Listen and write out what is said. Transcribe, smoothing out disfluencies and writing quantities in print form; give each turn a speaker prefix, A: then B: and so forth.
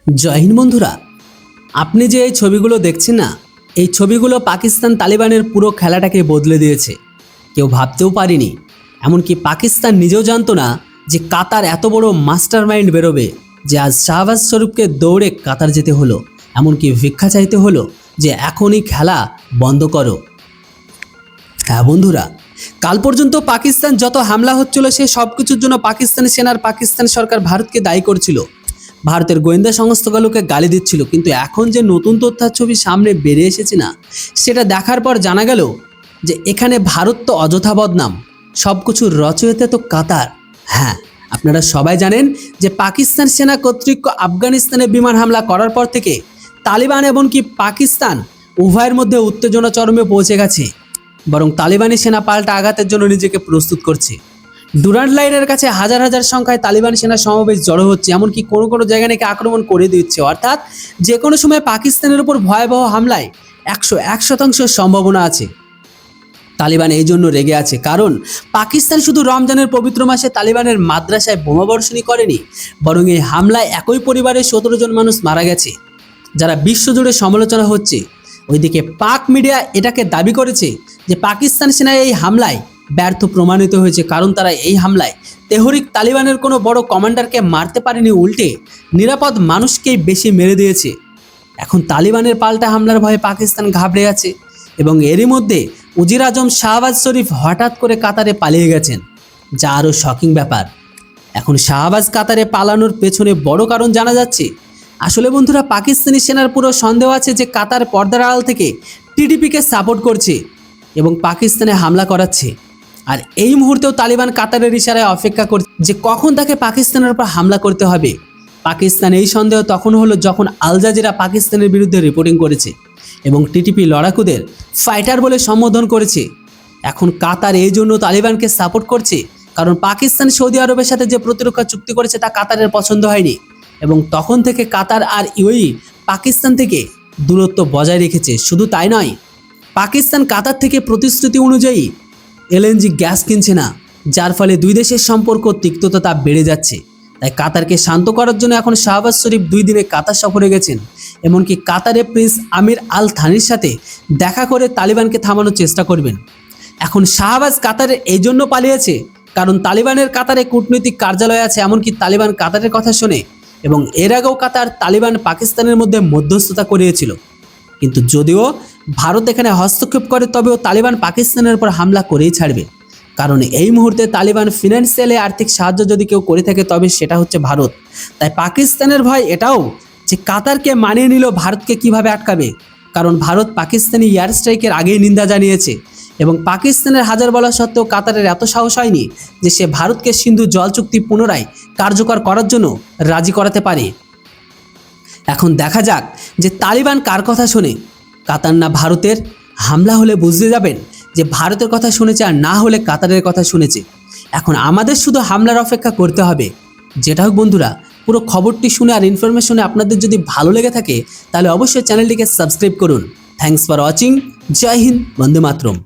A: জয় হিন্দ বন্ধুরা, আপনি যে এই ছবিগুলো দেখছেন না, এই ছবিগুলো পাকিস্তান তালিবানের পুরো খেলাটাকে বদলে দিয়েছে। কেউ ভাবতেও পারেনি, এমনকি পাকিস্তান নিজেও জানতো না যে কাতার এত বড় মাস্টার মাইন্ড বেরোবে, যে আজ শাহবাজ শরীফকে দৌড়ে কাতার যেতে হলো, এমনকি ভিক্ষা চাইতে হলো যে এখনই খেলা বন্ধ করো। হ্যাঁ বন্ধুরা, কাল পর্যন্ত পাকিস্তান যত হামলা হচ্ছিল সে সব কিছুর জন্য পাকিস্তানি সেনার পাকিস্তান সরকার ভারতকে দায়ী করছিল, ভারতের গোয়েন্দা সংস্থাগুলোকে গালি দিচ্ছিল। কিন্তু এখন যে নতুন তথ্যের ছবি সামনে বেরিয়ে এসেছে না, সেটা দেখার পর জানা গেল যে এখানে ভারত তো অযথা বদনাম, সব কিছুর রচয়িতা তো কাতার। হ্যাঁ, আপনারা সবাই জানেন যে পাকিস্তান সেনা কর্তৃক আফগানিস্তানে বিমান হামলা করার পর থেকে তালিবান এমনকি পাকিস্তান উভয়ের মধ্যে উত্তেজনা চরমে পৌঁছে গেছে। বরং তালিবানি সেনা পাল্টা আঘাতের জন্য নিজেকে প্রস্তুত করছে। ডুরান্ড লাইনের কাছে হাজার হাজার সংখ্যায় তালিবান সেনা সমাবেশ জড়ো হচ্ছে, এমনকি কোনো কোনো জায়গায় নাকি আক্রমণ করে দিচ্ছে। অর্থাৎ যে কোনো সময় পাকিস্তানের উপর ভয়াবহ হামলায় 101% সম্ভাবনা আছে। তালিবান এই জন্য রেগে আছে, কারণ পাকিস্তান শুধু রমজানের পবিত্র মাসে তালিবানের মাদ্রাসায় বোমাবর্ষণই করেনি, বরং এই হামলায় একই পরিবারের 17 জন মানুষ মারা গেছে, যারা বিশ্বজুড়ে সমালোচনা হচ্ছে। ওইদিকে পাক মিডিয়া এটাকে দাবি করেছে যে পাকিস্তান সেনা এই হামলায় ব্যর্থ প্রমাণিত হয়েছে, কারণ তারা এই হামলায় তেহরিক তালিবানের কোনো বড় কমান্ডারকে মারতে পারেনি, উল্টে নিরাপদ মানুষকেই বেশি মেরে দিয়েছে। এখন তালিবানের পাল্টা হামলার ভয়ে পাকিস্তান ঘাবড়ে আছে, এবং এরই মধ্যে উজির আজম শাহবাজ শরীফ হঠাৎ করে কাতারে পালিয়ে গেছেন, যা আরও শকিং ব্যাপার। এখন শাহবাজ কাতারে পালানোর পেছনে বড় কারণ জানা যাচ্ছে। আসলে বন্ধুরা, পাকিস্তানি সেনার পুরো সন্দেহ আছে যে কাতার পর্দার আড়াল থেকে টিডিপিকে সাপোর্ট করছে এবং পাকিস্তানে হামলা করাচ্ছে। আর এই মুহূর্তেও তালিবান কাতারের ইশারায় অপেক্ষা করছে যে কখন তাকে পাকিস্তানের উপর হামলা করতে হবে। পাকিস্তান এই সন্দেহ তখন হলো যখন আল জাজিরা পাকিস্তানের বিরুদ্ধে রিপোর্টিং করেছে এবং টিটিপি লড়াকুদের ফাইটার বলে সম্বোধন করেছে। এখন কাতার এই জন্য তালিবানকে সাপোর্ট করছে, কারণ পাকিস্তান সৌদি আরবের সাথে যে প্রতিরক্ষা চুক্তি করেছে তা কাতারের পছন্দ হয়নি, এবং তখন থেকে কাতার আর ইউএই পাকিস্তান থেকে দূরত্ব বজায় রেখেছে। শুধু তাই নয়, পাকিস্তান কাতার থেকে প্রতিশ্রুতি অনুযায়ী এলএনজি গ্যাস কিনছে না, যার ফলে দুই দেশের সম্পর্ক তিক্ততা বেড়ে যাচ্ছে। তাই কাতারকে শান্ত করার জন্য এখন শাহবাজ শরীফ 2 দিনে কাতার সফরে গেছেন, এমনকি কাতারে প্রিন্স আমির আল থানির সাথে দেখা করে তালিবানকে থামানোর চেষ্টা করবেন। এখন শাহবাজ কাতারে এই জন্য পালিয়েছে কারণ তালিবানের কাতারে কূটনৈতিক কার্যালয় আছে, এমনকি তালিবান কাতারের কথা শোনে, এবং এর আগেও কাতার তালিবান পাকিস্তানের মধ্যে মধ্যস্থতা করিয়েছিল। কিন্তু যদিও ভারত এখানে হস্তক্ষেপ করে, তবেও তালিবান পাকিস্তানের উপর হামলা করেই ছাড়বে, কারণ এই মুহূর্তে তালিবান ফিনান্সিয়ালি আর্থিক সাহায্য যদি কেউ করে থাকে তবে সেটা হচ্ছে ভারত। তাই পাকিস্তানের ভয় এটাও যে কাতারকে মানিয়ে নিল ভারতকে কিভাবে আটকাবে, কারণ ভারত পাকিস্তানি এয়ার স্ট্রাইকের আগেই নিন্দা জানিয়েছে, এবং পাকিস্তানের হাজার বলা সত্ত্বেও কাতারের এত সাহস হয়নি যে সে ভারতকে সিন্ধু জল চুক্তি পুনরায় কার্যকর করার জন্য রাজি করাতে পারে। এখন দেখা যাক যে তালিবান কার কথা শোনে, কাতার না ভারতের। হামলা হলে বুঝতে যাবেন যে ভারতের কথা শুনেছে, আর না হলে কাতারের কথা শুনেছে। এখন আমাদের শুধু হামলার অপেক্ষা করতে হবে। যেটা হোক বন্ধুরা, পুরো খবরটি শুনে আর ইনফরমেশনে আপনাদের যদি ভালো লেগে থাকে তাহলে অবশ্যই চ্যানেলটিকে সাবস্ক্রাইব করুন। Thanks for watching. জয় হিন্দ, বন্দে মাতরম।